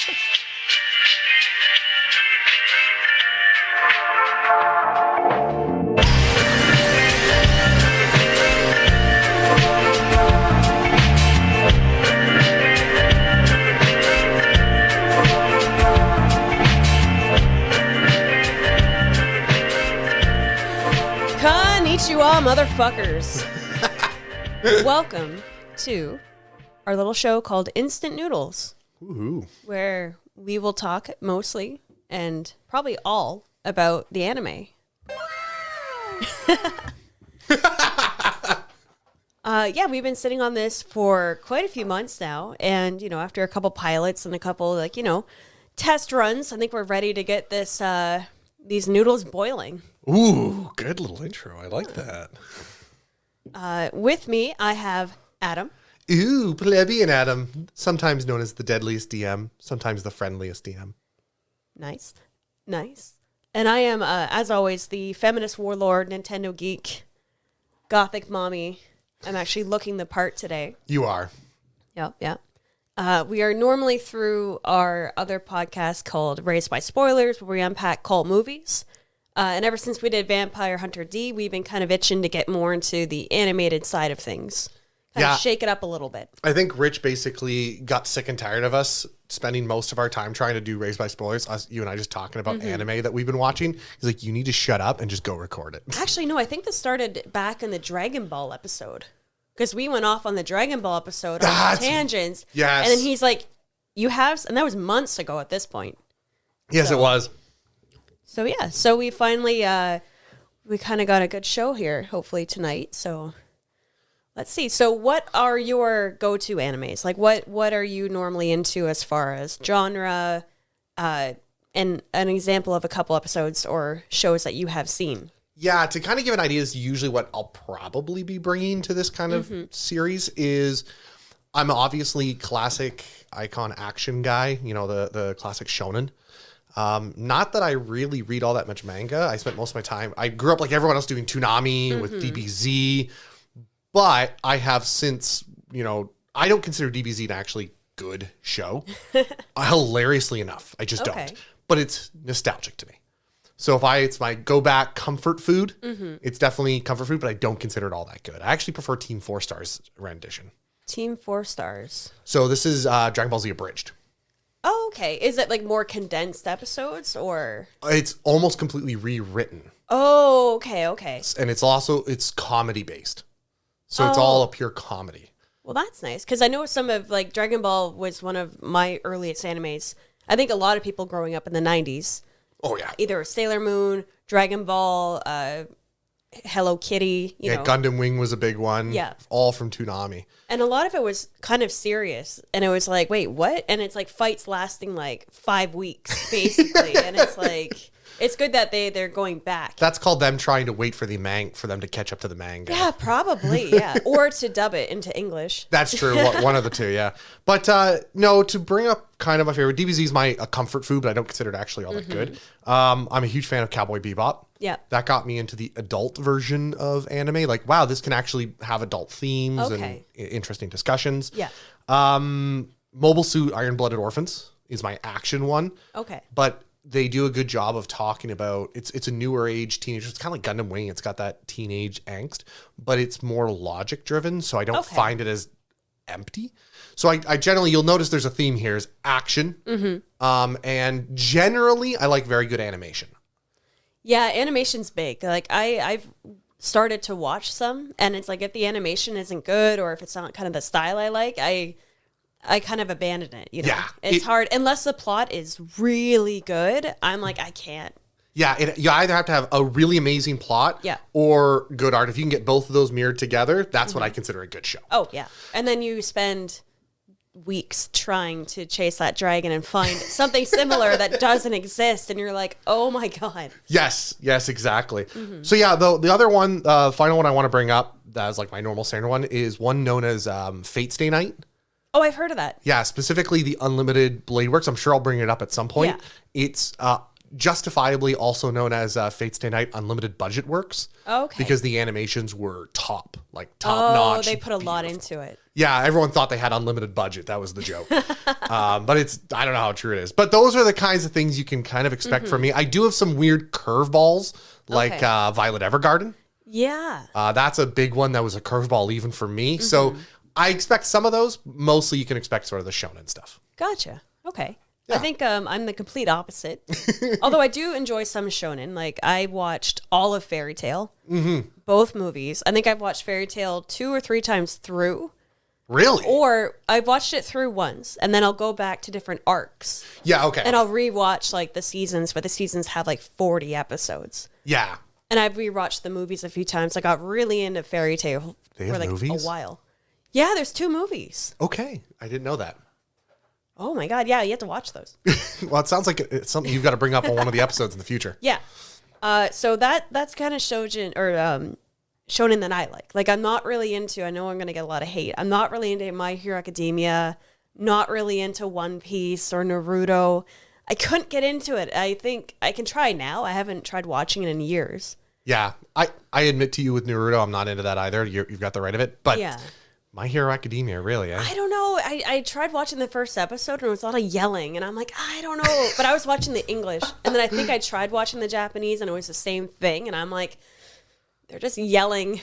Konnichiwa, motherfuckers. Welcome to our little show called Instant Noodles. Ooh. Where we will talk mostly and probably all about the anime. Yeah, we've been sitting on this for quite a few months now. And, after a couple pilots and a couple, test runs, I think we're ready to get these noodles boiling. Ooh, good little intro. I like that. With me, I have Adam. Ooh, plebeian Adam. Sometimes known as the deadliest DM, sometimes the friendliest DM. Nice. And I am, as always, the feminist warlord, Nintendo geek, gothic mommy. I'm actually looking the part today. You are. Yep. We are normally through our other podcast called Raised by Spoilers, where we unpack cult movies. And ever since we did Vampire Hunter D, we've been kind of itching to get more into the animated side of things. Kind of shake it up a little bit. I think Rich basically got sick and tired of us spending most of our time trying to do Raised by Spoilers, you and I just talking about anime that we've been watching. He's like, you need to shut up and just go record it. Actually, no, I think this started back in the Dragon Ball episode. Because we went off on the Dragon Ball episode on tangents. Yes. And then he's like, and that was months ago at this point. Yes, it was. So we finally, we kind of got a good show here, hopefully tonight. So let's see. So what are your go-to animes? Like what are you normally into as far as genre, and an example of a couple episodes or shows that you have seen? Yeah, to kind of give an idea is usually what I'll probably be bringing to this kind of series is I'm obviously classic icon action guy, the classic shonen. Not that I really read all that much manga. I spent most of my time, I grew up like everyone else doing Toonami with DBZ, but I have since, I don't consider DBZ an actually good show. Hilariously enough, I just don't. But it's nostalgic to me. So it's my go back comfort food. It's definitely comfort food, but I don't consider it all that good. I actually prefer Team 4 Stars rendition. Team 4 Stars. So this is Dragon Ball Z Abridged. Oh, okay. Is it like more condensed episodes or? It's almost completely rewritten. Oh, okay. And it's comedy based. So it's all a pure comedy. Well, that's nice. Because I know some of Dragon Ball was one of my earliest animes. I think a lot of people growing up in the 90s. Oh, yeah. Either Sailor Moon, Dragon Ball, Hello Kitty. Gundam Wing was a big one. Yeah. All from Toonami. And a lot of it was kind of serious. And it was like, wait, what? And it's like fights lasting 5 weeks, basically. And it's like, it's good that they're going back. That's called them trying to wait for for them to catch up to the manga. Yeah, probably, yeah. Or to dub it into English. That's true. One of the two, yeah. But no, to bring up kind of my favorite, DBZ is a comfort food, but I don't consider it actually all that good. I'm a huge fan of Cowboy Bebop. Yeah. That got me into the adult version of anime. Like, wow, this can actually have adult themes and interesting discussions. Yeah. Mobile Suit Iron-Blooded Orphans is my action one. Okay. But they do a good job of talking about it's a newer age teenager. It's kind of like Gundam Wing. It's got that teenage angst, but it's more logic driven. So I don't find it as empty. So I generally, you'll notice there's a theme here is action. And generally I like very good animation. Yeah. Animation's big. I've started to watch some and it's like, if the animation isn't good or if it's not kind of the style I like, I kind of abandon it, Yeah. It's hard. Unless the plot is really good, I'm like, I can't. Yeah, you either have to have a really amazing plot or good art. If you can get both of those mirrored together, that's what I consider a good show. Oh, yeah. And then you spend weeks trying to chase that dragon and find something similar that doesn't exist. And you're like, oh, my God. Yes, exactly. So, yeah, the other one, final one I want to bring up, that is like my normal standard one, is one known as Fate Stay Night. Oh, I've heard of that. Yeah, specifically the Unlimited Blade Works. I'm sure I'll bring it up at some point. Yeah. It's justifiably also known as Fate Stay Night Unlimited Budget Works. Okay. Because the animations were top notch. Oh, they put a lot into it. Yeah, everyone thought they had unlimited budget. That was the joke. But I don't know how true it is. But those are the kinds of things you can kind of expect from me. I do have some weird curveballs, like Violet Evergarden. Yeah. That's a big one that was a curveball even for me. So I expect some of those. Mostly you can expect sort of the shonen stuff. Gotcha. Okay. Yeah. I think I'm the complete opposite. Although I do enjoy some shonen. Like, I watched all of Fairy Tail. Both movies. I think I've watched Fairy Tail 2 or 3 times through. Really? Or I've watched it through once, and then I'll go back to different arcs. Yeah, okay. And I'll rewatch, like, the seasons, but the seasons have, like, 40 episodes. Yeah. And I've rewatched the movies a few times. I got really into Fairy Tail for, like, movies? a while. Yeah, there's 2 movies. Okay. I didn't know that. Oh, my God. Yeah, you have to watch those. Well, it sounds like it's something you've got to bring up on one of the episodes in the future. Yeah. So that's kind of shonen that I like. Like, I'm not really into, I know I'm going to get a lot of hate. I'm not really into My Hero Academia, not really into One Piece or Naruto. I couldn't get into it. I think I can try now. I haven't tried watching it in years. Yeah. I admit to you with Naruto, I'm not into that either. You've got the right of it. But Yeah. My Hero Academia, really, eh? I don't know. I tried watching the first episode and it was a lot of yelling. And I'm like, I don't know. But I was watching the English. And then I think I tried watching the Japanese and it was the same thing. And I'm like, they're just yelling.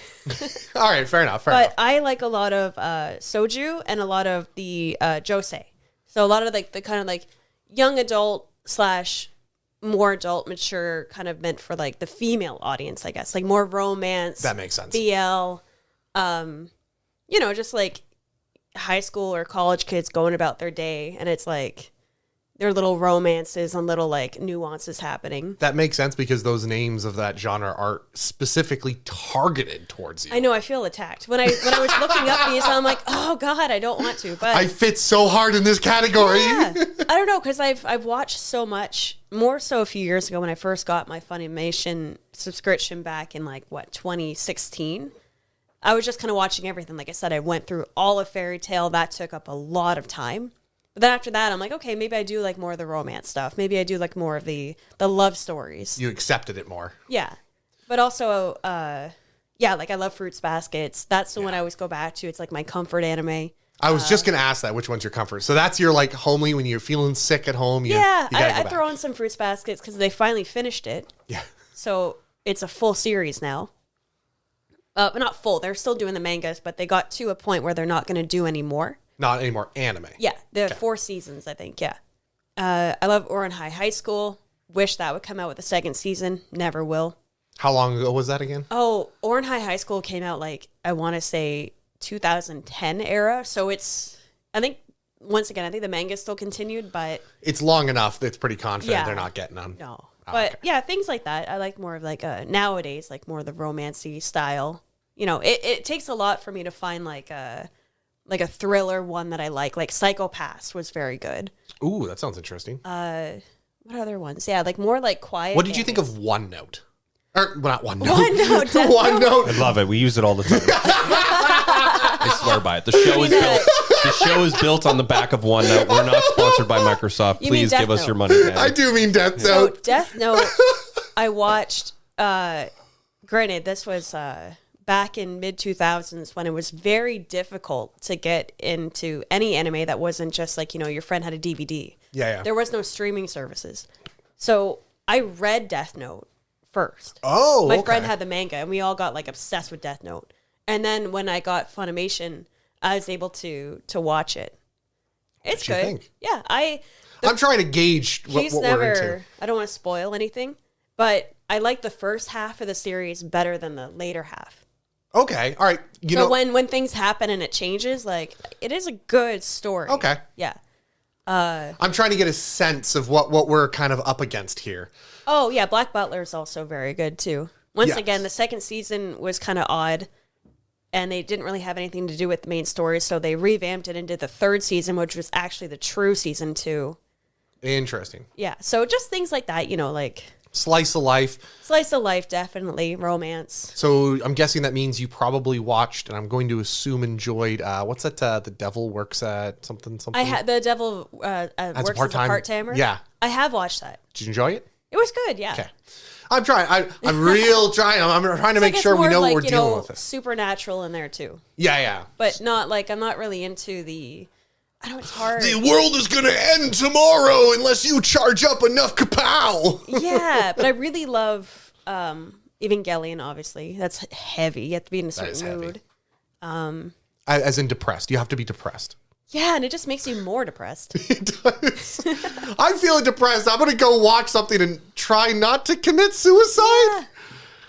All right, fair enough. But I like a lot of soju and a lot of the josei. So a lot of like the kind of like young adult / more adult, mature, kind of meant for like the female audience, I guess. Like more romance. That makes sense. BL. You know, just like high school or college kids going about their day. And it's like their little romances and little like nuances happening. That makes sense because those names of that genre are specifically targeted towards you. I know, I feel attacked. When I was looking up these, I'm like, oh God, I don't want to. But I fit so hard in this category. Yeah. I don't know, because I've watched so much, more so a few years ago when I first got my Funimation subscription back in 2016. I was just kind of watching everything. Like I said, I went through all of Fairy Tail. That took up a lot of time. But then after that, I'm like, okay, maybe I do like more of the romance stuff. Maybe I do like more of the love stories. You accepted it more. Yeah. But also, like I love Fruits Baskets. That's the one I always go back to. It's like my comfort anime. I was just going to ask that, which one's your comfort? So that's your like homely when you're feeling sick at home. I throw on some Fruits Baskets because they finally finished it. Yeah. So it's a full series now. But not full. They're still doing the mangas, but they got to a point where they're not going to do any more. Not any more anime. Yeah, the 4 seasons, I think. Yeah, I love Ouran High School. Wish that would come out with a second season. Never will. How long ago was that again? Oh, Ouran High School came out I want to say 2010 era. So it's, I think once again, I think the manga still continued, but it's long enough that it's pretty confident they're not getting them. No, but yeah, things like that. I like more of nowadays, like more of the romancy style. You know, it takes a lot for me to find like a thriller one that I like. Like Psycho-Pass was very good. Ooh, that sounds interesting. What other ones? Yeah, like more like quiet. What did you think of One Note? Or not One Note. One Note. One Note. I love it. We use it all the time. I swear by it. The show is built. The show is built on the back of OneNote. We're not sponsored by Microsoft. You mean Please Death give us Note. your money back. I do mean Death So Note. Death Note, I watched. Granted, this was back in mid 2000s when it was very difficult to get into any anime that wasn't just like, you know, your friend had a DVD. Yeah. There was no streaming services, so I read Death Note first. Oh, My friend had the manga, and we all got like obsessed with Death Note. And then when I got Funimation, I was able to watch it. It's What you good. think? Yeah, I'm trying to gauge what we're into. I don't want to spoil anything, but I like the first half of the series better than the later half. Okay, all right. You So know, when things happen and it changes, like it is a good story. Okay. Yeah. I'm trying to get a sense of what we're kind of up against here. Oh yeah, Black Butler is also very good too. Once Yes. again, the second season was kind of odd, and they didn't really have anything to do with the main story, so they revamped it into the third season, which was actually the true season 2. Interesting. Yeah, so just things like that, you know, like Slice of life. slice of life, definitely romance. So I'm guessing that means you probably watched, and I'm going to assume enjoyed. What's that? The Devil Works at something. I had the Devil works as a part-time? part-timer. Yeah. I have watched that. Did you enjoy it? It was good, yeah. Okay. I'm trying. I'm real trying. I'm trying to make it's sure we more know like, what we're dealing with. It. Supernatural in there too. Yeah. But not like, I'm not really into the, I know it's hard. The world is going to end tomorrow unless you charge up enough kapow. Yeah, but I really love Evangelion, obviously. That's heavy. You have to be in a certain mood. As in depressed. You have to be depressed. Yeah, and it just makes you more depressed. It does. I'm feeling depressed. I'm going to go watch something and try not to commit suicide.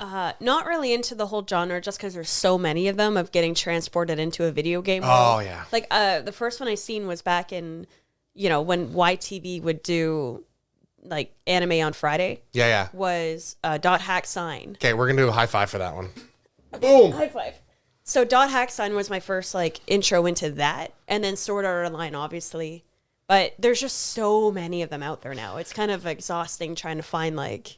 Yeah. Not really into the whole genre just because there's so many of them of getting transported into a video game world. Oh, yeah. Like, the first one I seen was back in, when YTV would do, like, anime on Friday. Yeah. Was Dot Hack Sign. Okay, we're going to do a high five for that one. Boom. High five. So Dot Hack Sign was my first, like, intro into that. And then Sword Art Online, obviously. But there's just so many of them out there now. It's kind of exhausting trying to find, like...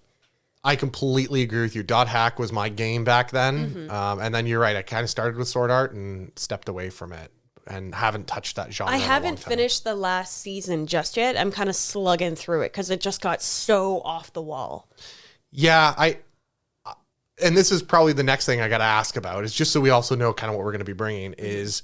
I completely agree with you. Dot Hack was my game back then. And then you're right. I kind of started with Sword Art and stepped away from it and haven't touched that genre I in a long haven't time. finished the last season just yet. I'm kind of slugging through it because it just got so off the wall. Yeah, and this is probably the next thing I got to ask about is just so we also know kind of what we're going to be bringing is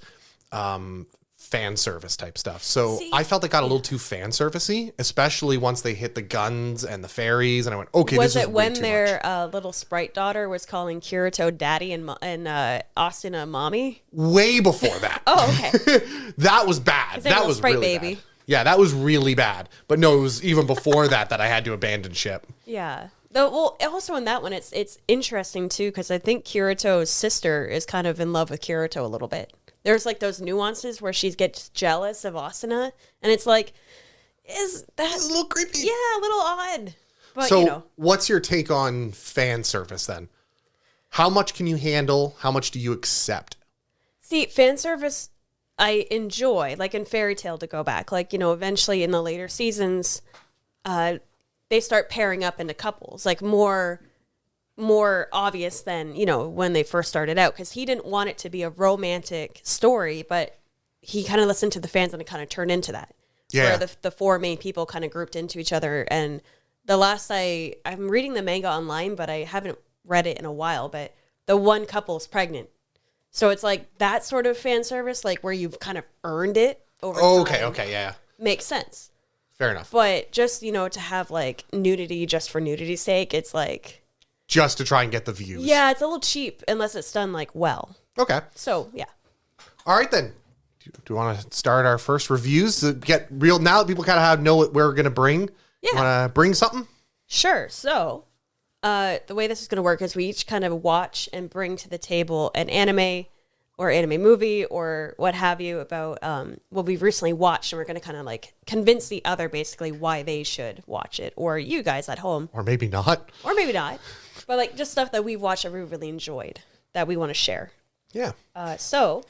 fan service type stuff. So I felt it got a little too fan servicey, especially once they hit the guns and the fairies, and I went, okay, Was this is it way when too their much. little sprite daughter was calling Kirito daddy and Asuna mommy? Way before that. Oh, okay. That was bad. they That were was Sprite really baby. bad. Yeah, that was really bad. But no, it was even before that I had to abandon ship. Yeah. Though, well, also in that one, it's interesting too because I think Kirito's sister is kind of in love with Kirito a little bit. There's like those nuances where she gets jealous of Asuna, and it's like, is that It's a little creepy. Yeah, a little odd. But So what's your take on fan service then? How much can you handle? How much do you accept? See, fan service I enjoy, like in Fairy Tail to go back. Like, eventually in the later seasons, they start pairing up into couples, like more obvious than, when they first started out. Because he didn't want it to be a romantic story, but he kind of listened to the fans and it kind of turned into that. Yeah. Where the four main people kind of grouped into each other. And the last I'm reading the manga online, but I haven't read it in a while, but the one couple is pregnant. So it's like that sort of fan service, like where you've kind of earned it over time. Okay, yeah. Makes sense. Fair enough. But just, to have like nudity just for nudity's sake, it's like... Just to try and get the views. Yeah, it's a little cheap unless it's done like well. Okay. So, yeah. All right, then. Do you want to start our first reviews to get real? Now that people kind of know what we're going to bring. Yeah. Want to bring something? Sure. So, the way this is going to work is we each kind of watch and bring to the table an anime or anime movie or what have you about what we've recently watched, and we're going to kind of like convince the other basically why they should watch it, or you guys at home. Or maybe not. Or maybe not. But like just stuff that we've watched that we really enjoyed that we want to share. Yeah. So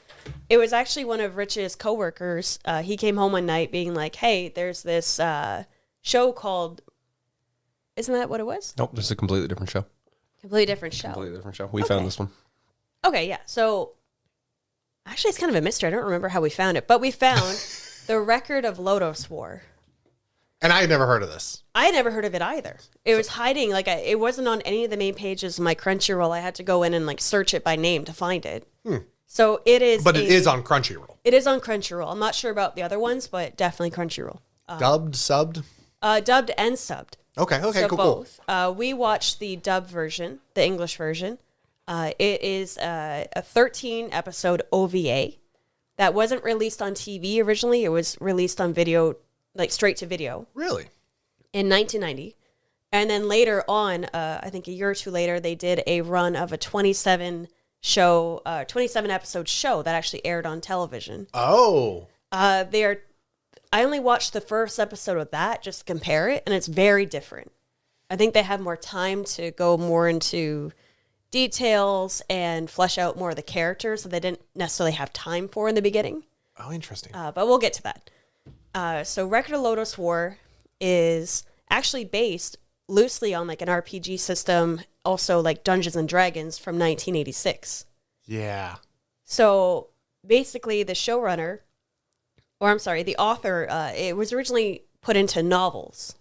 it was actually one of Rich's coworkers. He came home one night being like, hey, there's this show called... Isn't that what it was? Nope, this is a completely different show. Completely different show. Completely different show. We found this one. Okay, yeah. So actually, it's kind of a mystery. I don't remember how we found it, but we found the Record of Lodoss War. And I had never heard of this. I had never heard of it either. It was hiding, like it wasn't on any of the main pages of my Crunchyroll. I had to go in and like search it by name to find it. So it is. But it is on Crunchyroll. It is on Crunchyroll. I'm not sure about the other ones, but definitely Crunchyroll. Dubbed, subbed? Dubbed and subbed. Okay, So cool. both. We watched the dubbed version, the English version. It is a 13 episode OVA that wasn't released on TV originally. It was released on video, like straight to video Really? in 1990. And then later on, I think a year or two later, they did a run of a 27 episode show that actually aired on television. Oh. I only watched the first episode of that just to compare it, and it's very different. I think they had more time to go more into details and flesh out more of the characters that they didn't necessarily have time for in the beginning. Oh, interesting. But we'll get to that. So Record of Lodoss War is actually based loosely on like an RPG system, also like Dungeons and Dragons from 1986. Yeah. So basically the showrunner, or I'm sorry, the author, it was originally put into novels.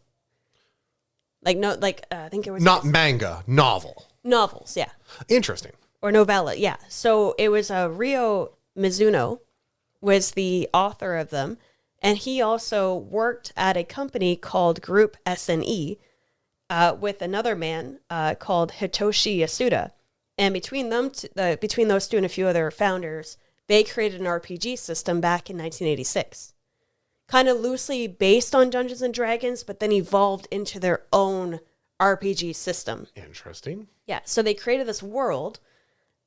Like no, like I think it was Not manga, novel. novels, yeah, Interesting. or novella, yeah. So it was Ryo Mizuno was the author of them, and he also worked at a company called Group SNE with another man called Hitoshi Yasuda. And between them, between those two and a few other founders, they created an RPG system back in 1986. Kind of loosely based on Dungeons and Dragons, but then evolved into their own RPG system. Interesting. Yeah, so they created this world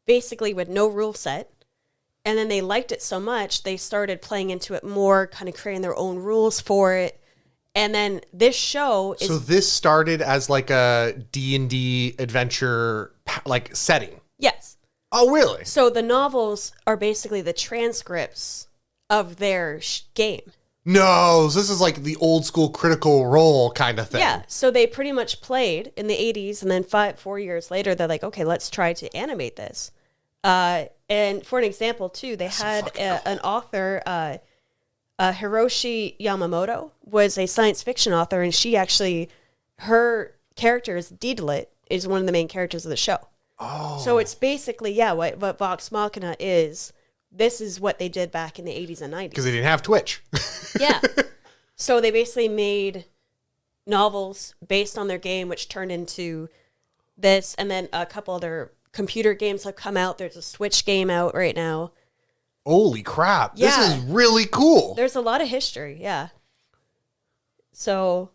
basically with no rule set. And then they liked it so much, they started playing into it more, kind of creating their own rules for it. And then this show is... So this started as like a D&D adventure like setting. Yes. Oh, really? So the novels are basically the transcripts of their game. No, so this is like the old school Critical Role kind of thing. Yeah, so they pretty much played in the 80s, and then 4 years later, they're like, okay, let's try to animate this. And for an example, too, they had an author, Hiroshi Yamamoto, was a science fiction author, and she actually, her character is Deedlit, is one of the main characters of the show. Oh. So it's basically, yeah, what Vox Machina is. This is what they did back in the 80s and 90s. Because they didn't have Twitch. Yeah. So they basically made novels based on their game, which turned into this. And then a couple other computer games have come out. There's a Switch game out right now. Holy crap. Yeah. This is really cool. There's a lot of history. Yeah. So...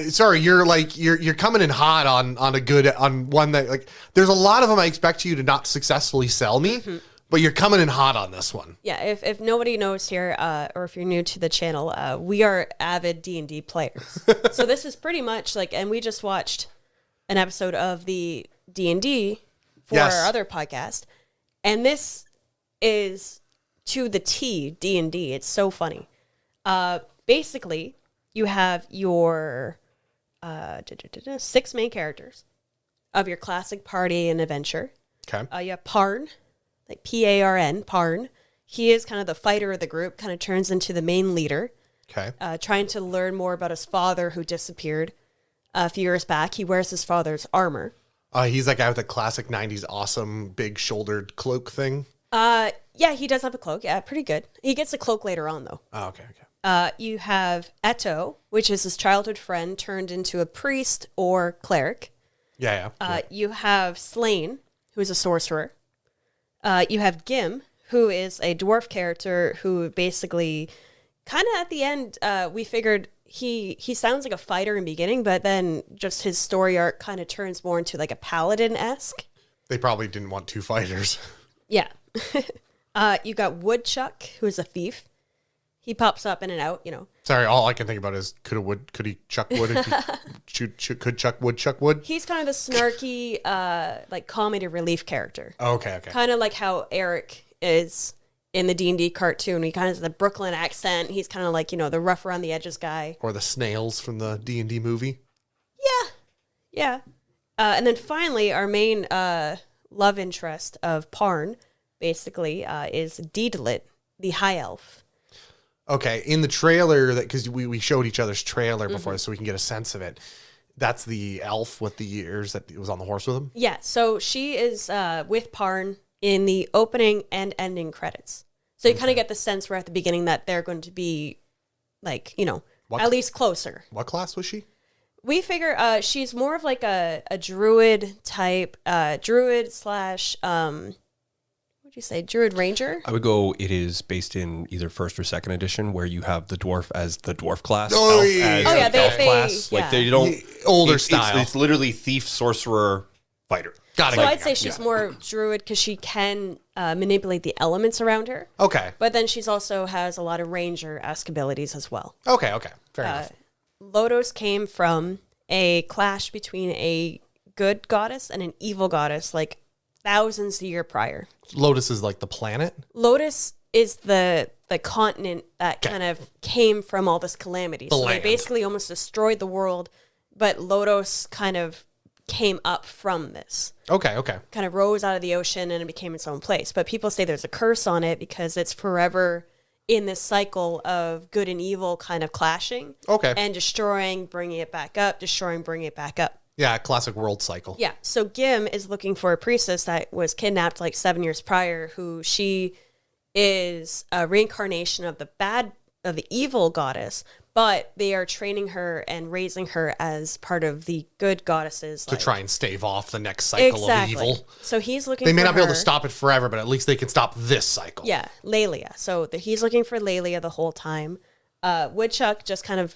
Sorry, you're coming in hot on one that like there's a lot of them I expect you to not successfully sell me, but you're coming in hot on this one. Yeah, if nobody knows here, or if you're new to the channel, we are avid D&D players. So this is pretty much like, and we just watched an episode of the D&D for Yes. our other podcast, and this is to the T D&D. It's so funny. Basically, you have your 6 main characters of your classic party and adventure. Okay. You have Parn, like P-A-R-N, Parn. He is kind of the fighter of the group, kind of turns into the main leader, Okay. trying to learn more about his father who disappeared a few years back. He wears his father's armor. He's that guy with the classic 90s awesome big shouldered cloak thing. Yeah, he does have a cloak. Yeah, pretty good. He gets a cloak later on, though. Oh, okay. You have Eto, which is his childhood friend turned into a priest or cleric. Yeah. You have Slain, who is a sorcerer. You have Gim, who is a dwarf character who basically, kind of at the end, we figured he sounds like a fighter in the beginning, but then just his story arc kind of turns more into like a paladin-esque. They probably didn't want 2 fighters. Yeah. You got Woodchuck, who is a thief. He pops up in and out, you know. Sorry, all I can think about is could he chuck wood if he could chuck wood? He's kind of the snarky, like comedy relief character. Oh, okay. Kind of like how Eric is in the D&D cartoon. He kind of has the Brooklyn accent. He's kind of like, you know, the rough around the edges guy. Or the snails from the D&D movie. Yeah. And then finally, our main love interest of Parn, basically, is Deedlit, the high elf. Okay, in the trailer, because we showed each other's trailer before so we can get a sense of it, that's the elf with the ears that was on the horse with him? Yeah, so she is with Parn in the opening and ending credits. So you kind of get the sense right at the beginning that they're going to be, like, you know, at least closer. What class was she? We figure she's more of like a druid type, druid slash, what'd you say, druid ranger? I would go, it is based in either first or second edition where you have the dwarf as the dwarf class. Oh, elf yeah. as Oh, yeah, the elf they- class. yeah. Like they don't... Older it's style. It's literally thief, sorcerer, fighter. Got it. So I'd say she's more druid because she can manipulate the elements around her. Okay. But then she's also has a lot of ranger-esque abilities as well. Okay. Fair enough. Lodoss came from a clash between a good goddess and an evil goddess, like thousands of years prior. Lodoss is like the planet? Lodoss is the continent that kind of came from all this calamity. So land. they basically almost destroyed the world, but Lodoss kind of came up from this. Okay. Kind of rose out of the ocean and it became its own place. But people say there's a curse on it because it's forever in this cycle of good and evil kind of clashing. Okay. And destroying, bringing it back up, destroying, bringing it back up. Yeah, classic world cycle. Yeah. So Gim is looking for a priestess that was kidnapped like 7 years prior, who she is a reincarnation of the evil goddess, but they are training her and raising her as part of the good goddesses. To try and stave off the next cycle of evil. So he's looking They may for not be able to her. stop it forever, but at least they can stop this cycle. Yeah, Lelia. So he's looking for Lelia the whole time. Woodchuck just kind of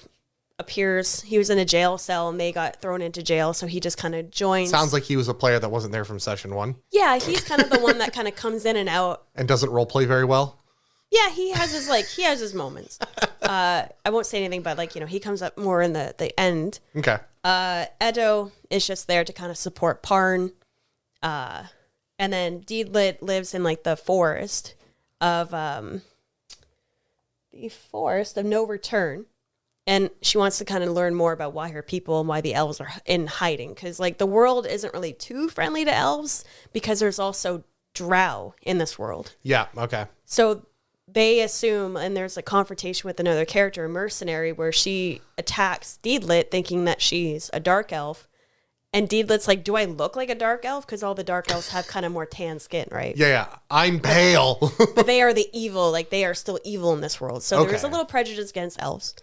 appears. He was in a jail cell and they got thrown into jail, so he just kind of joins. Sounds like he was a player that wasn't there from session 1. Yeah, he's kind of the one that kind of comes in and out. And doesn't roleplay very well. Yeah, he has his moments. I won't say anything, but he comes up more in the end. Okay. Edo is just there to kind of support Parn. And then Deedlit lives in the forest of no return. And she wants to kind of learn more about why her people and why the elves are in hiding. Because the world isn't really too friendly to elves because there's also drow in this world. Yeah, okay. So they assume, and there's a confrontation with another character, a mercenary, where she attacks Deedlit thinking that she's a dark elf. And Deedlit's like, do I look like a dark elf? Because all the dark elves have kind of more tan skin, right? Yeah. I'm pale. But they are the evil. They are still evil in this world. So there's a Okay. little prejudice against elves.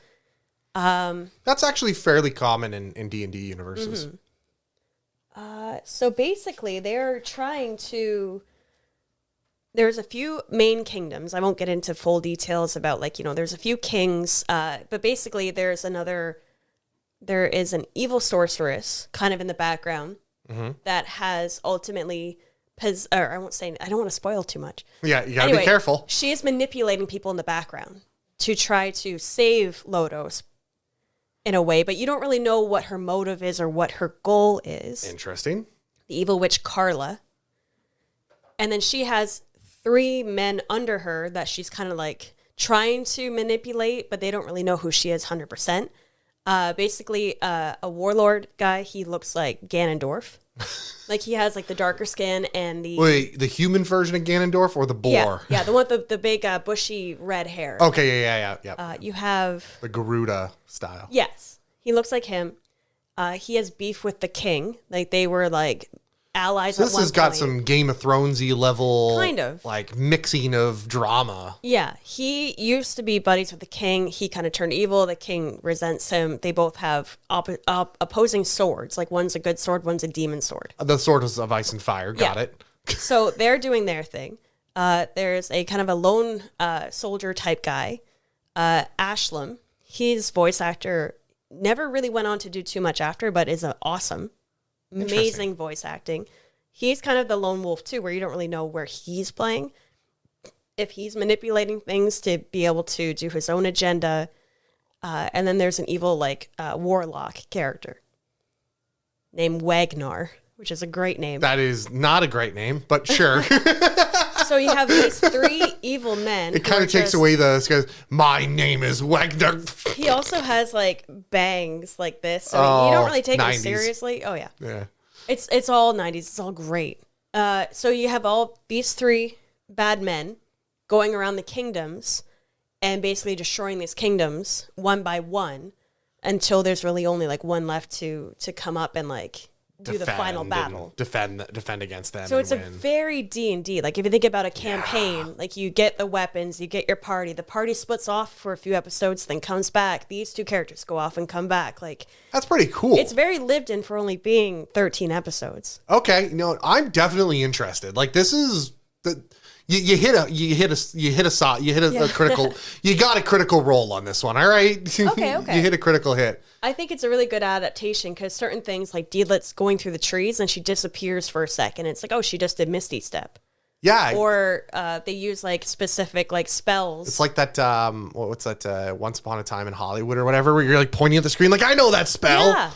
That's actually fairly common in D&D universes. So basically, they're trying to... There's a few main kingdoms. I won't get into full details about, there's a few kings. But basically, there is an evil sorceress kind of in the background that has ultimately... I don't want to spoil too much. Yeah, you gotta be careful. She is manipulating people in the background to try to save Lodoss in a way, but you don't really know what her motive is or what her goal is. Interesting. The evil witch Carla. And then she has 3 men under her that she's kind of trying to manipulate, but they don't really know who she is 100%. Basically, a warlord guy, he looks like Ganondorf. He has the darker skin and the... Wait, the human version of Ganondorf or the boar? Yeah, the one with the big bushy red hair. Okay, yeah. You have... The Garuda style. Yes, he looks like him. He has beef with the king. They were allies So at this one has got point. some Game of Thronesy level, Kind of. mixing of drama. Yeah, he used to be buddies with the king. He kind of turned evil. The king resents him. They both have opposing swords. One's a good sword, one's a demon sword. The Swords of Ice and Fire, got Yeah. it. So they're doing their thing. There's a kind of a lone soldier type guy, Ashlam. His voice actor never really went on to do too much after, but is awesome. Amazing voice acting. He's kind of the lone wolf too, where you don't really know where he's playing. If he's manipulating things to be able to do his own agenda. And then there's an evil warlock character named Wagnar, which is a great name. That is not a great name, but sure. So you have these 3 evil men. It kind of takes away the... My name is Wagner. He also has bangs like this, so you don't really take 90s. him seriously. Oh yeah, Yeah. it's all 90s. It's all great. So you have all these 3 bad men going around the kingdoms and basically destroying these kingdoms one by one until there's really only one left to come up and do the final battle. Defend against them. So and it's a win. very D&D. If you think about a campaign, you get the weapons, you get your party. The party splits off for a few episodes, then comes back. These 2 characters go off and come back. That's pretty cool. It's very lived in for only being 13 episodes. Okay, I'm definitely interested. This is the you hit a critical. You got a critical roll on this one. All right. Okay. You hit a critical hit. I think it's a really good adaptation because certain things like Deedlit's going through the trees and she disappears for a second. It's she just did Misty Step. Yeah. Or they use specific spells. It's like that. What's that? Once Upon a Time in Hollywood or whatever, where you're pointing at the screen, I know that spell. Yeah.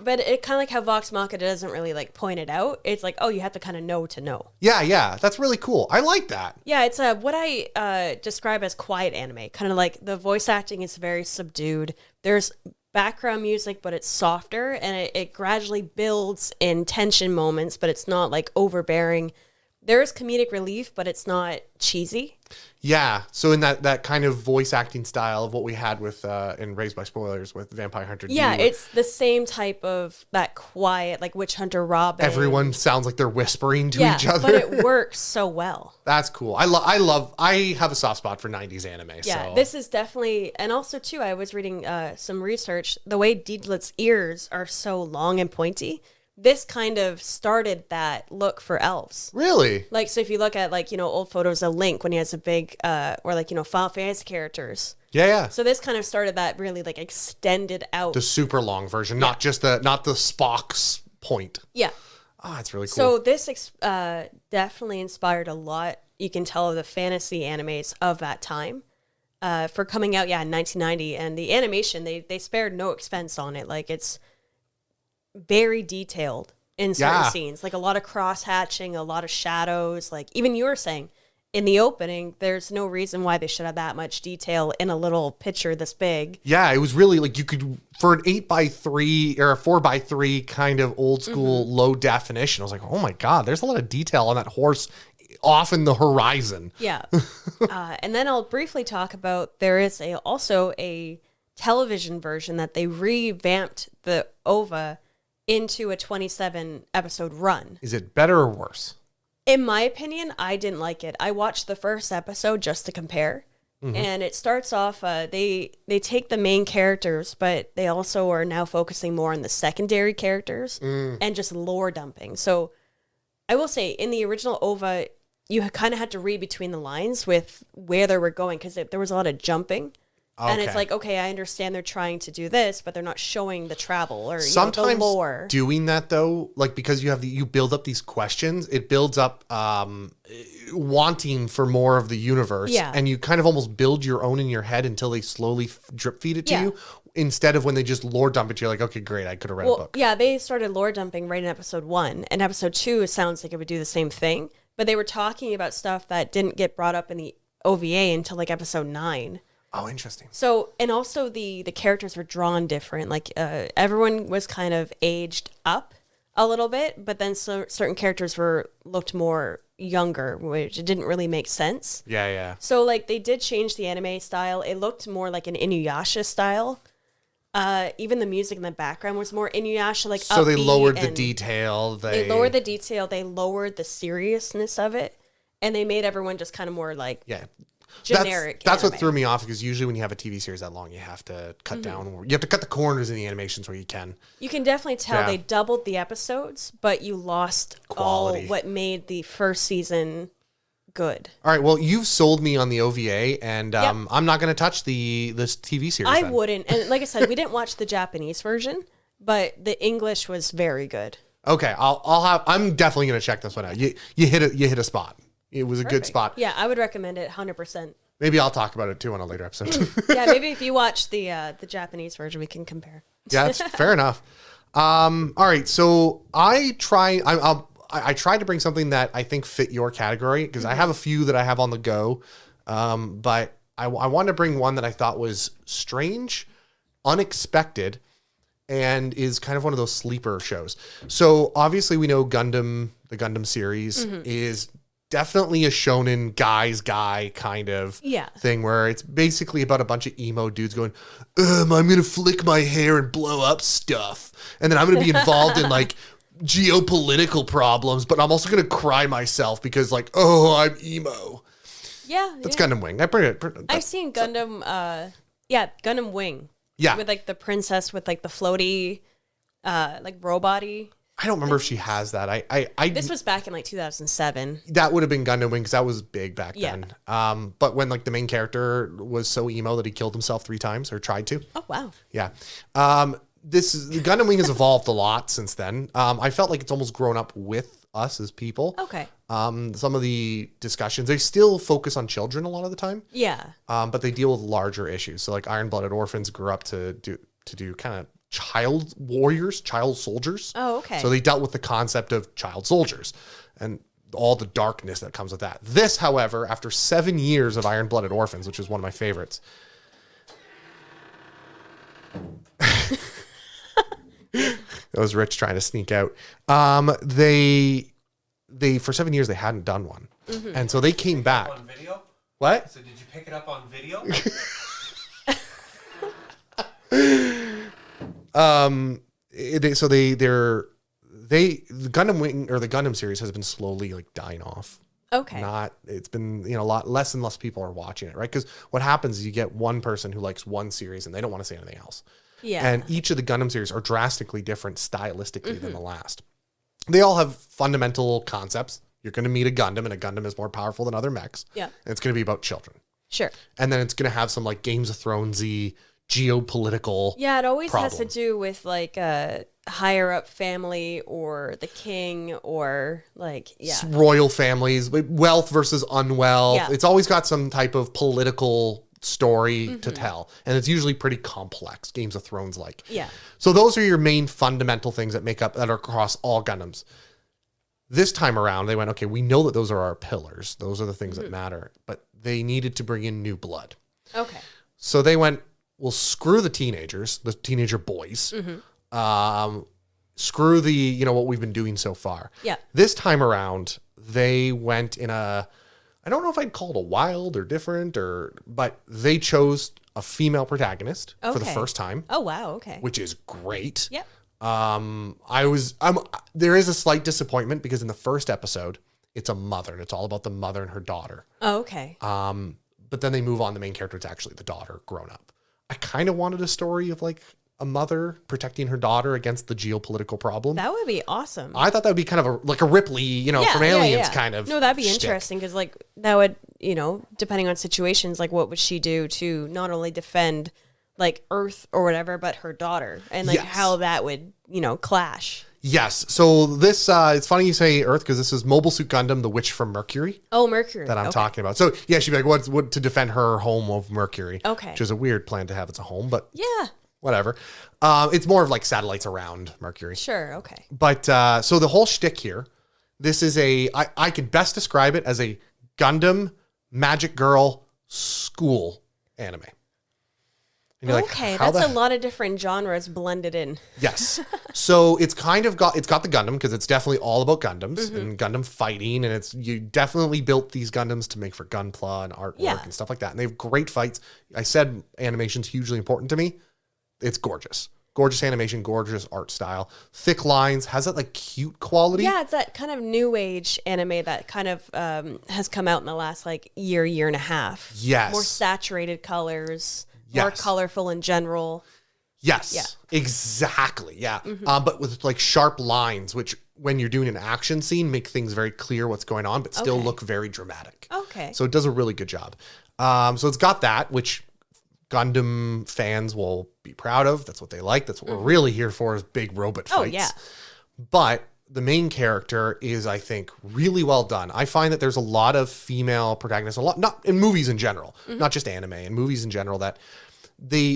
But it kind of how Vox Machina doesn't really point it out. It's you have to kind of know to know. Yeah. That's really cool. I like that. Yeah, it's what I describe as quiet anime. Kind of the voice acting is very subdued. There's background music, but it's softer, and it gradually builds in tension moments, but it's not overbearing. there's comedic relief, but it's not cheesy. Yeah. So in that kind of voice acting style of what we had with in Raised by Spoilers with Vampire Hunter D. Yeah, it's the same type of that quiet, like Witch Hunter Robin. Everyone sounds like they're whispering to each other. But it works so well. That's cool. I have a soft spot for 90s anime. Yeah, so. this is definitely, and also too, I was reading some research, the way Deedlet's ears are so long and pointy. This kind of started that look for elves. Really? Like, so if you look at, like, old photos of Link when he has a big, or like, Final Fantasy characters. Yeah. So this kind of started that really, like, extended out. The super long version, not the Spock's point. Yeah. Oh, that's really cool. So this definitely inspired a lot, you can tell, of the fantasy animes of that time. For coming out, in 1990. And the animation, they spared no expense on it. Like, it's very detailed in certain scenes, like a lot of cross hatching, a lot of shadows. Like even you were saying in the opening, there's no reason why they should have that much detail in a little picture this big. Yeah, it was really like you could, for an 8x3 or a 4x3 kind of old school low definition. I was like, oh my God, there's a lot of detail on that horse off in the horizon. Yeah. And then I'll briefly talk about, there is also a television version that they revamped the OVA into a 27 episode run. Is it better or worse? In my opinion, I didn't like it. I watched the first episode just to compare. And it starts off, they take the main characters, but they also are now focusing more on the secondary characters and just lore dumping. So I will say, in the original OVA, you kind of had to read between the lines with where they were going, because there was a lot of jumping. And it's like, okay, I understand they're trying to do this, but they're not showing the travel or sometimes the lore. Doing that though, like because you build up these questions, it builds up wanting for more of the universe, and you kind of almost build your own in your head until they slowly drip feed it to you. Instead of when they just lore dump it, you're like, okay, great, I could have read a book. Yeah, they started lore dumping right in episode 1, and episode 2 sounds like it would do the same thing, but they were talking about stuff that didn't get brought up in the OVA until like episode 9. Oh, interesting. So, and also the characters were drawn different. Like everyone was kind of aged up a little bit, but then certain characters looked more younger, which didn't really make sense. Yeah. So, like, they did change the anime style. It looked more like an Inuyasha style. Even the music in the background was more Inuyasha, like so they lowered the and detail. They lowered the detail. They lowered the seriousness of it, and they made everyone just kind of more like generic. That's what threw me off, because usually when you have a TV series that long, you have to cut down. You have to cut the corners in the animations where you can. You can definitely tell they doubled the episodes, but you lost quality. all what made the first season good. All right, well, you've sold me on the OVA, and I'm not going to touch this TV series. I wouldn't. And like I said, we didn't watch the Japanese version, but the English was very good. Okay, I'm definitely going to check this one out. You hit a spot. It was a good spot. Yeah, I would recommend it 100%. Maybe I'll talk about it too on a later episode. Yeah, maybe if you watch the Japanese version, we can compare. Yeah, that's fair enough. All right, so I tried to bring something that I think fit your category, because I have a few that I have on the go, but I wanted to bring one that I thought was strange, unexpected, and is kind of one of those sleeper shows. So obviously we know Gundam, the Gundam series, is definitely a shonen guy's guy kind of thing, where it's basically about a bunch of emo dudes going, I'm going to flick my hair and blow up stuff. And then I'm going to be involved in like geopolitical problems, but I'm also going to cry myself because like, oh, I'm emo. Yeah. That's Gundam Wing. I've seen Gundam, Gundam Wing. Yeah. With like the princess with like the floaty, like robot-y. I don't remember if she has that. This was back in like 2007. That would have been Gundam Wing, because that was big back then. But when like the main character was so emo that he killed himself 3 times, or tried to. Oh wow. Yeah. Gundam Wing has evolved a lot since then. I felt like it's almost grown up with us as people. Okay. Some of the discussions, they still focus on children a lot of the time. Yeah. But they deal with larger issues. So like Iron-Blooded Orphans grew up to do kind of child warriors, child soldiers. Oh, okay. So they dealt with the concept of child soldiers and all the darkness that comes with that. This, however, after 7 years of Iron-Blooded Orphans, which is one of my favorites. That was Rich trying to sneak out. They for 7 years they hadn't done one, and so they came back. On video? What? So did you pick it up on video? The Gundam Wing or the Gundam series has been slowly like dying off. Okay. It's been, a lot less and less people are watching it, right? Because what happens is you get one person who likes one series and they don't want to see anything else. Yeah. And each of the Gundam series are drastically different stylistically than the last. They all have fundamental concepts. You're going to meet a Gundam, and a Gundam is more powerful than other mechs. Yeah. And it's going to be about children. Sure. And then it's going to have some like Games of Thrones-y geopolitical. Yeah, it always has to problem. do with like a higher up family or the king or like Royal families, wealth versus unwealth. Yeah. It's always got some type of political story to tell. And it's usually pretty complex, Games of Thrones like. Yeah. So those are your main fundamental things that are across all Gundams. This time around, they went, okay, we know that those are our pillars. Those are the things that matter. But they needed to bring in new blood. Okay. So they went, well, screw the teenagers, the teenager boys. Screw the, what we've been doing so far. Yeah. This time around, they went in I don't know if I'd call it a wild or different but they chose a female protagonist for the Okay. first time, Oh wow, okay. which is great. Yep. There is a slight disappointment because in the first episode, it's a mother and it's all about the mother and her daughter. Oh, okay. But then they move on. The main character, it's actually the daughter grown up. I kind of wanted a story of like a mother protecting her daughter against the geopolitical problem. That would be awesome. I thought that would be kind of a Ripley, from Aliens kind of. No, that'd be shtick. interesting because like that would, depending on situations, like what would she do to not only defend like Earth or whatever, but her daughter and like Yes. how that would, clash. Yes. So this, it's funny you say Earth because this is Mobile Suit Gundam, the witch from Mercury Oh, Mercury. that I'm Okay. talking about. So yeah, she'd be like, what to defend her home of Mercury. Okay. Which is a weird plan to have as a home, but Yeah. whatever. It's more of like satellites around Mercury. Sure. Okay. But so the whole shtick here, this is I could best describe it as a Gundam Magic Girl school anime. And you're like, Okay, how that's the- a lot of different genres blended in. Yes. So it's got the Gundam because it's definitely all about Gundams and Gundam fighting, and you definitely built these Gundams to make for gunpla and artwork Yeah. and stuff like that. And they have great fights. I said animation's hugely important to me. It's gorgeous. Gorgeous animation, gorgeous art style. Thick lines, has that like cute quality. Yeah, it's that kind of new age anime that kind of has come out in the last like year and a half. Yes. More saturated colors, more Yes. colorful in general. Yes, Yeah. exactly. Yeah. But with like sharp lines, which when you're doing an action scene, make things very clear what's going on, but still Okay. look very dramatic. Okay. So it does a really good job. So it's got that, which Gundam fans will be proud of. That's what they like. That's what we're really here for is big robot fights. Oh, yeah. But the main character is, I think, really well done. I find that there's a lot of female protagonists, not in movies in general, not just anime, in movies in general, that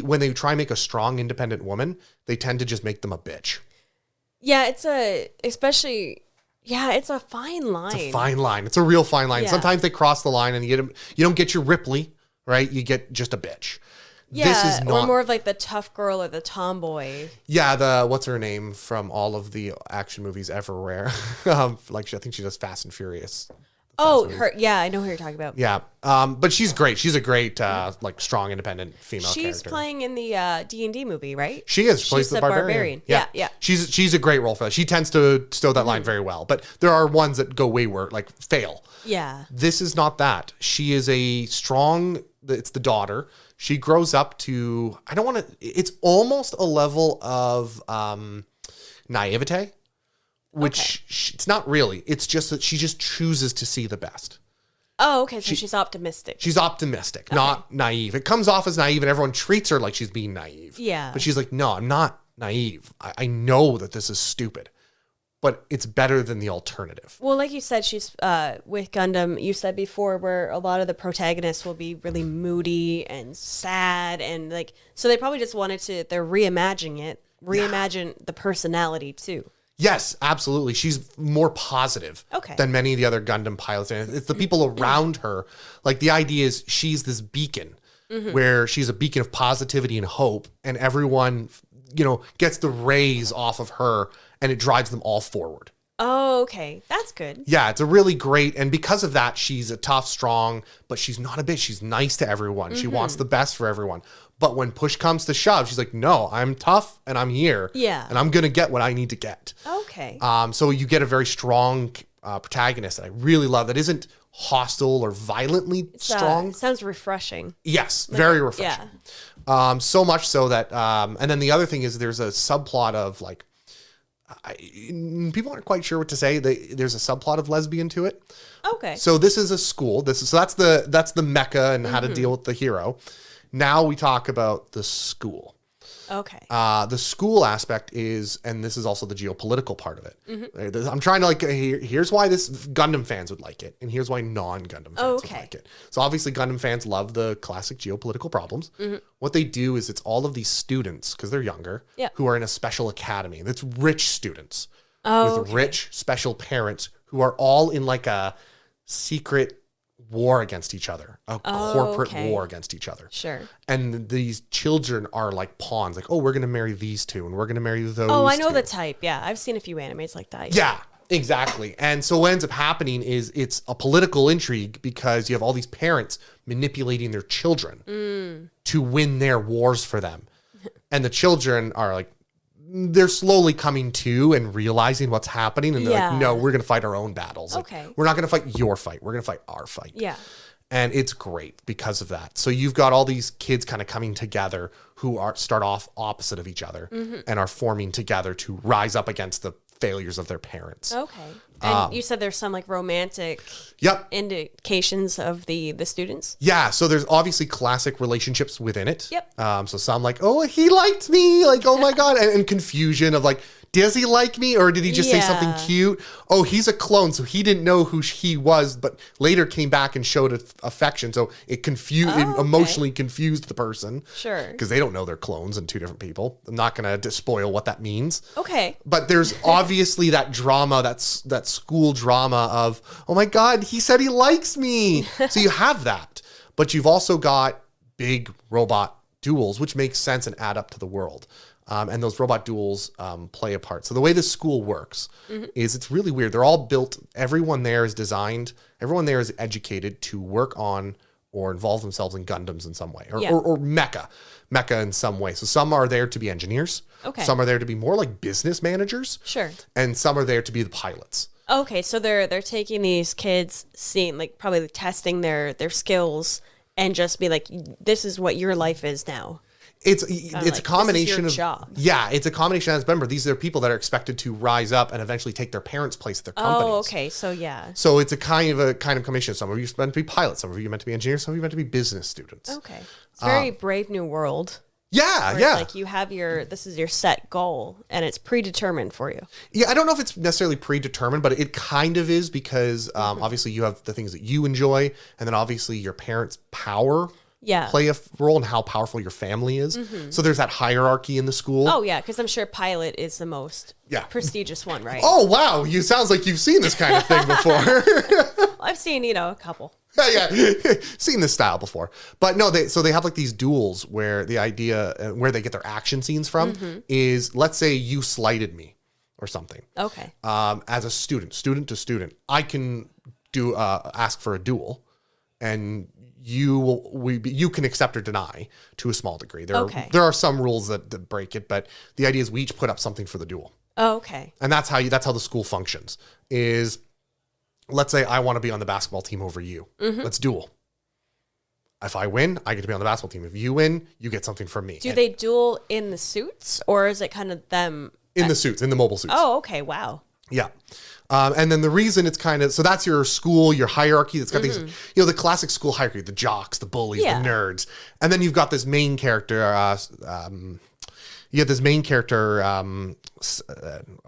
when they try and make a strong, independent woman, they tend to just make them a bitch. Yeah, it's a fine line. It's a fine line. It's a real fine line. Yeah. Sometimes they cross the line and you don't get your Ripley, right? You get just a bitch. Yeah, This is not or more of like the tough girl or the tomboy. Yeah, what's her name from all of the action movies everywhere? I think she does Fast and Furious. Oh, her. Yeah, I know who you're talking about. Yeah, but she's great. She's a great, strong, independent female She's character. playing in the D&D movie, right? She is. She plays She's the the barbarian. barbarian. Yeah, yeah. She's a great role for that. She tends to stow that line very well. But there are ones that go wayward, like fail. Yeah. This is not that. She is a strong. It's the daughter. She grows up to. I don't want to. It's almost a level of naivete, which it's not really. It's just that she just chooses to see the best. Oh, okay. So she's optimistic. She's optimistic, not naive. It comes off as naive, and everyone treats her like she's being naive. Yeah. But she's like, no, I'm not naive. I know that this is stupid, but it's better than the alternative. Well, like you said, she's with Gundam. You said before where a lot of the protagonists will be really moody and sad, and like so they probably just wanted to. They're reimagine the personality too. Yes, absolutely. She's more positive than many of the other Gundam pilots. And it's the people around her. Like the idea is she's this beacon where she's a beacon of positivity and hope, and everyone, gets the rays off of her and it drives them all forward. Oh, okay. That's good. Yeah, it's a really great, and because of that, she's a tough, strong, but she's not a bitch. She's nice to everyone. She wants the best for everyone. But when push comes to shove, she's like, no, I'm tough and I'm here. Yeah. And I'm going to get what I need to get. Okay. So you get a very strong protagonist that I really love that isn't hostile or violently strong. Sounds refreshing. Yes, very refreshing. Yeah. So much so that, and then the other thing is there's a subplot of like, people aren't quite sure what to say. There's a subplot of lesbian to it. Okay. So this is a school. So that's the mecha and how to deal with the hero. Now we talk about the school. Okay. The school aspect is, and this is also the geopolitical part of it. I'm trying to like, here's why this Gundam fans would like it, and here's why non-Gundam fans would like it. So obviously Gundam fans love the classic geopolitical problems. What they do is it's all of these students, because they're younger, who are in a special academy. That's rich students with rich special parents who are all in like a secret war against each other, a corporate war against each other. Sure. And these children are like pawns, like, oh, we're going to marry these two and we're going to marry those Oh, I know two. the type. Yeah, I've seen a few animes like that. Yeah, exactly. And so what ends up happening is it's a political intrigue because you have all these parents manipulating their children to win their wars for them. And the children are like, they're slowly coming to and realizing what's happening. And they're like, no, we're going to fight our own battles. Like, we're not going to fight your fight. We're going to fight our fight. Yeah. And it's great because of that. So you've got all these kids kind of coming together who start off opposite of each other and are forming together to rise up against the failures of their parents. Okay. And you said there's some like romantic indications of the students? Yeah. So there's obviously classic relationships within it. Yep. So some like, oh, he liked me. Like, oh my God. And confusion of like, does he like me or did he just say something cute? Oh, he's a clone, so he didn't know who he was, but later came back and showed affection. So it emotionally confused the person. Sure. Because they don't know they're clones and two different people. I'm not going to spoil what that means. Okay. But there's obviously that drama, that school drama of, oh my God, he said he likes me. So you have that. But you've also got big robot duels, which makes sense and add up to the world. And those robot duels play a part. So the way this school works is it's really weird. They're all built, everyone there is designed, everyone there is educated to work on or involve themselves in Gundams in some way, or mecha in some way. So some are there to be engineers. Okay. Some are there to be more like business managers. Sure. And some are there to be the pilots. Okay, so they're taking these kids, seeing like probably testing their skills and just be like, this is what your life is now. It's a combination of job. Yeah, it's a combination. As remember, these are people that are expected to rise up and eventually take their parents' place at their companies. Oh, okay. So yeah. So it's a kind of combination. Some of you are meant to be pilots, some of you are meant to be engineers, some of you are meant to be business students. Okay. It's very Brave New World. Yeah, where yeah. It's like you have this is your set goal and it's predetermined for you. Yeah, I don't know if it's necessarily predetermined, but it kind of is because obviously you have the things that you enjoy, and then obviously your parents' power play a role in how powerful your family is. So there's that hierarchy in the school. Oh yeah, because I'm sure pilot is the most prestigious one, right? Oh wow, you sounds like you've seen this kind of thing before. I've seen a couple. Yeah, seen this style before. But no, they have like these duels where the idea where they get their action scenes from is, let's say you slighted me or something. Okay. As a student to student, I can do ask for a duel, and you can accept or deny to a small degree. There are some rules that break it, but the idea is we each put up something for the duel. Oh, okay. And that's how the school functions. Is, let's say I want to be on the basketball team over you. Let's duel. If I win, I get to be on the basketball team. If you win, you get something from me. Do they duel in the suits, or is it kind of them in the suits, in the mobile suits? Oh, okay. Wow. Yeah. And then the reason it's kind of, so that's your school, your hierarchy that's got things, the classic school hierarchy, the jocks, the bullies, the nerds. And then you've got this main character, oh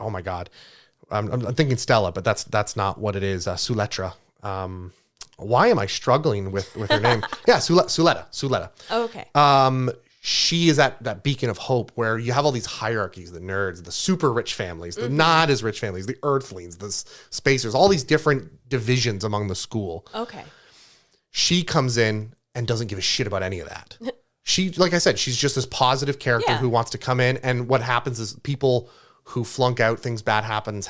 my God. I'm thinking Stella, but that's not what it is. Suletra. Why am I struggling with her name? Yeah, Suletta. Oh, okay. She is that beacon of hope where you have all these hierarchies, the nerds, the super rich families, the not as rich families, the earthlings, the spacers, all these different divisions among the school. Okay. She comes in and doesn't give a shit about any of that. She, like I said, she's just this positive character who wants to come in. And what happens is people who flunk out, things bad happens,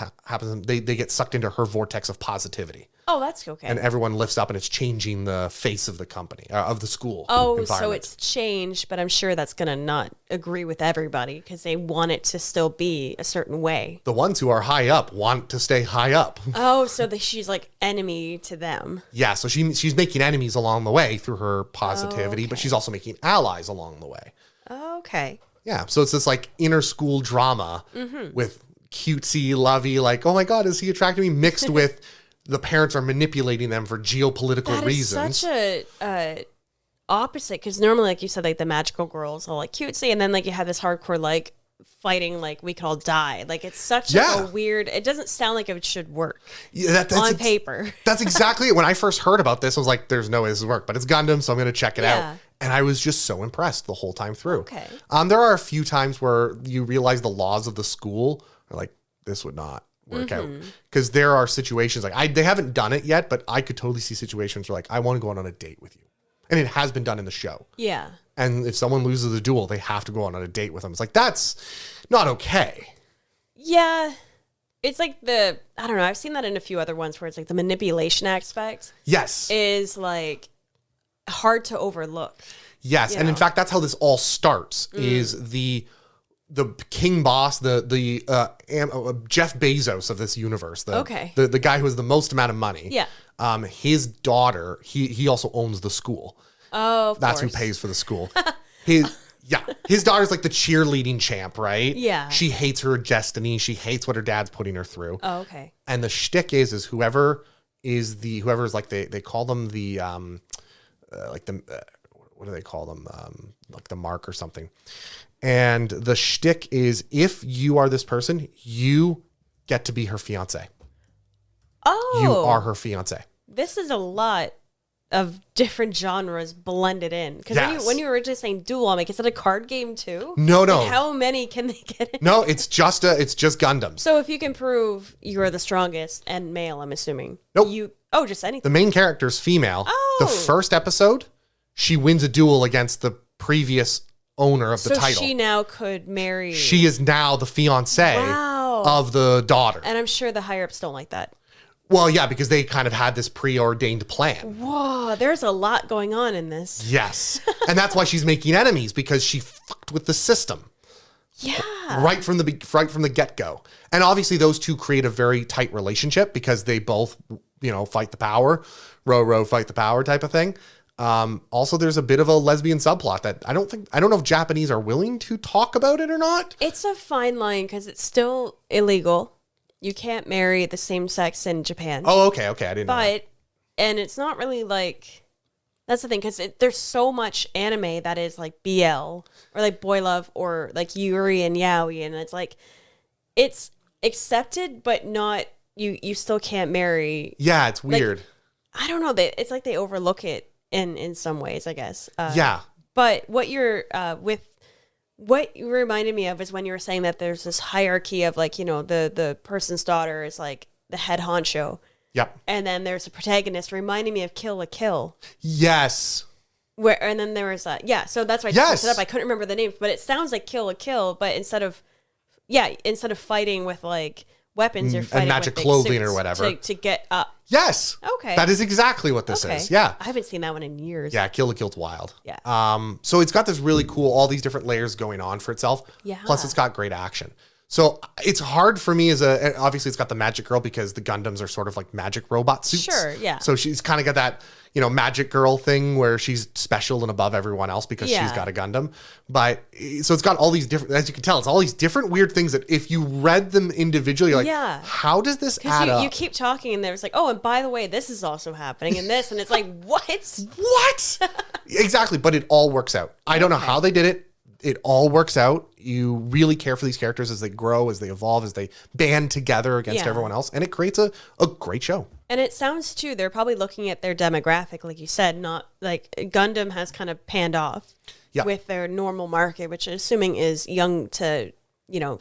they get sucked into her vortex of positivity. Oh, that's okay. And everyone lifts up, and it's changing the face of the company, of the school. Oh, so it's changed, but I'm sure that's going to not agree with everybody because they want it to still be a certain way. The ones who are high up want to stay high up. Oh, so she's like enemy to them. Yeah, so she's making enemies along the way through her positivity, but she's also making allies along the way. Okay. Yeah, so it's this like inner school drama with cutesy, lovey, like, oh my God, is he attracting me? Mixed with the parents are manipulating them for geopolitical reasons. Such a opposite, because normally, like you said, like the magical girls are like cutesy, and then like you have this hardcore like fighting, like we could all die. Like it's such a weird. It doesn't sound like it should work on paper. That's exactly it. When I first heard about this, I was like, "There's no way this will work," but it's Gundam, so I'm going to check it out. And I was just so impressed the whole time through. Okay. There are a few times where you realize the laws of the school are like, this would not work out, because there are situations like they haven't done it yet, but I could totally see situations where like I want to go out on a date with you, and it has been done in the show. Yeah. And if someone loses a duel, they have to go on a date with them. It's like that's not okay. Yeah. It's like I don't know. I've seen that in a few other ones where it's like the manipulation aspect. Yes. Is like hard to overlook. Yes, and in fact, that's how this all starts. Is the king boss, the Jeff Bezos of this universe, the guy who has the most amount of money. Yeah. His daughter, he also owns the school. Oh, of that's course. who pays for the school. His daughter's like the cheerleading champ, right? Yeah. She hates her destiny. She hates what her dad's putting her through. Oh, okay. And the shtick is whoever's like they call them the what do they call them? Like the mark or something. And the shtick is, if you are this person, you get to be her fiance. Oh. You are her fiance. This is a lot of different genres blended in. Because when you were originally saying duel, I'm like, is it a card game too? No. Like, how many can they get in? No, it's just Gundams. So if you can prove you're the strongest and male, I'm assuming. Nope. Just anything. The main character's female. Oh. The first episode, she wins a duel against the previous owner of the title. So she now could marry. She is now the fiance of the daughter. And I'm sure the higher ups don't like that. Well, yeah, because they kind of had this preordained plan. Whoa, there's a lot going on in this. Yes. And that's why she's making enemies, because she fucked with the system. Yeah. Right from the get-go. And obviously those two create a very tight relationship because they both, fight the power. Row, fight the power type of thing. Also, there's a bit of a lesbian subplot that I don't know if Japanese are willing to talk about it or not. It's a fine line because it's still illegal. You can't marry the same sex in Japan. Oh, okay. I didn't know that. And it's not really like, that's the thing, because there's so much anime that is like BL or like boy love or like Yuri and Yaoi, and it's like, it's accepted, but not, you still can't marry. Yeah, it's weird. Like, I don't know, it's like they overlook it in some ways, I guess. Yeah. But what you're what you reminded me of is when you were saying that there's this hierarchy of like, the person's daughter is like the head honcho. Yep. And then there's a protagonist reminding me of Kill la Kill. Yes. And then there was so that's why I just looked it up. I couldn't remember the names, but it sounds like Kill la Kill, but instead of fighting with like weapons, you're fighting and magic with clothing or whatever to get up. Yes. Okay. That is exactly what this is. Yeah. I haven't seen that one in years. Yeah, Kill la Kill's wild. Yeah. So it's got this really cool, all these different layers going on for itself. Yeah. Plus it's got great action. So it's hard for me obviously it's got the magic girl because the Gundams are sort of like magic robot suits. Sure, yeah. So she's kind of got that, magic girl thing where she's special and above everyone else because she's got a Gundam. But so it's got all these different, as you can tell, it's all these different weird things that if you read them individually, you're like, how does this add up? You keep talking and there's like, oh, and by the way, this is also happening and this. And it's like, what? What? Exactly. But it all works out. I don't know how they did it. It all works out. You really care for these characters as they grow, as they evolve, as they band together against everyone else. And it creates a great show. And it sounds too, they're probably looking at their demographic, like you said, not like Gundam has kind of panned off with their normal market, which I'm assuming is young to,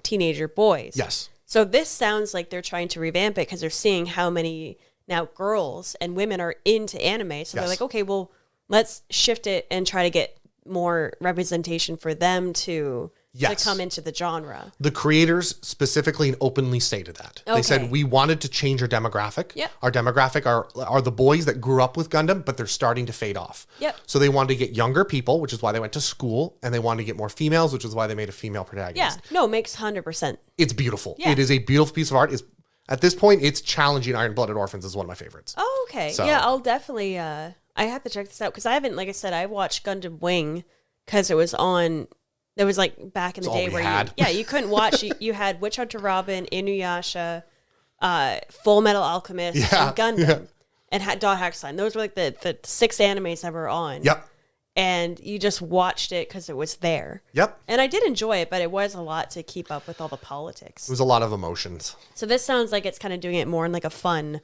teenager boys. Yes. So this sounds like they're trying to revamp it because they're seeing how many now girls and women are into anime. So they're like, okay, well, let's shift it and try to get more representation for them to Yes. to come into the genre. The creators specifically and openly stated that. They Okay. said, we wanted to change our demographic. Yep. Our demographic are the boys that grew up with Gundam, but they're starting to fade off. Yep. So they wanted to get younger people, which is why they went to school, and they wanted to get more females, which is why they made a female Yeah, protagonist. no, makes 100%. It's beautiful. Yeah. It is a beautiful piece of art. At this point, it's challenging Iron-Blooded Orphans is one of my favorites. Oh, okay. So- Yeah, I'll definitely. I have to check this out because I haven't. Like I said, I watched Gundam Wing because it was on. It was like back in the It's all day we where had. you couldn't watch. You had Witch Hunter Robin, Inuyasha, Full Metal Alchemist, Yeah, and Gundam, yeah. and Dot Hack Sign. Those were like the 6 animes that were on. Yep. And you just watched it because it was there. Yep. And I did enjoy it, but it was a lot to keep up with all the politics. It was a lot of emotions. So this sounds like it's kind of doing it more in like a fun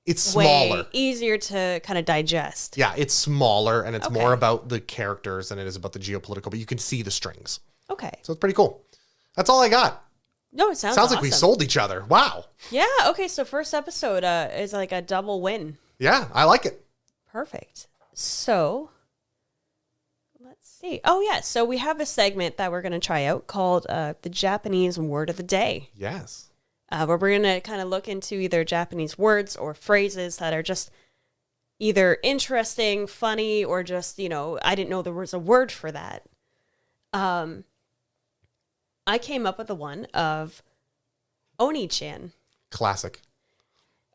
It's way, smaller. easier to kind of digest. Yeah, it's smaller, and it's Okay. more about the characters than it is about the geopolitical, but you can see the strings. Okay. So it's pretty cool. That's all I got. No, it sounds Sounds like we awesome. sold each other. Wow. Yeah. Okay. So first episode is like a double win. Yeah, I like it. Perfect. So let's see. Oh yeah. So we have a segment that we're going to try out called the Japanese Word of the Day, Yes. where we're going to kind of look into either Japanese words or phrases that are just either interesting, funny, or just I didn't know there was a word for that. I came up with the one of Oni-chan. Classic.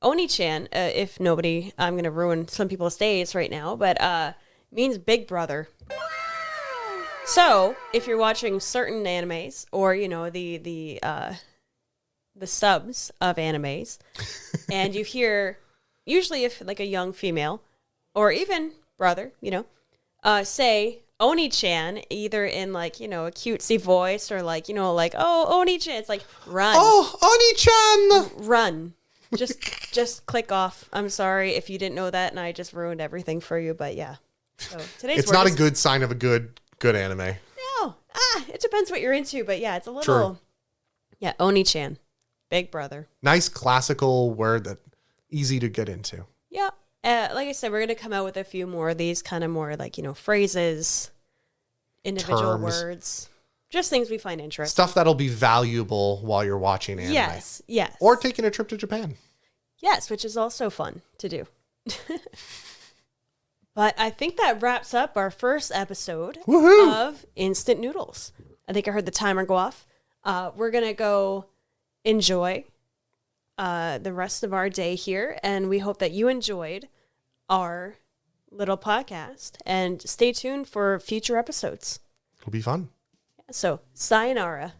Oni-chan, if nobody, I'm going to ruin some people's days right now, but means big brother. So, if you're watching certain animes or, the subs of animes, and you hear, usually if like a young female or even brother, say Oni-chan, either in like, a cutesy voice or like, oh, Oni-chan, it's like, run. Oh, Oni-chan! Run. Just click off. I'm sorry if you didn't know that and I just ruined everything for you, but yeah. So today's It's word not is- a good sign of a good anime. No. It depends what you're into, but yeah, it's a little True. Yeah, Oni-chan. Big brother. Nice classical word that easy to get into. Yeah. Like I said, we're gonna come out with a few more of these kind of more like, phrases, individual Terms. words. Just things we find interesting. Stuff that'll be valuable while you're watching anime. Yes. Or taking a trip to Japan. Yes, which is also fun to do. But I think that wraps up our first episode Woohoo! of Instant Noodles. I think I heard the timer go off. We're going to go enjoy the rest of our day here, and we hope that you enjoyed our little podcast, and stay tuned for future episodes. It'll be fun. So, sayonara.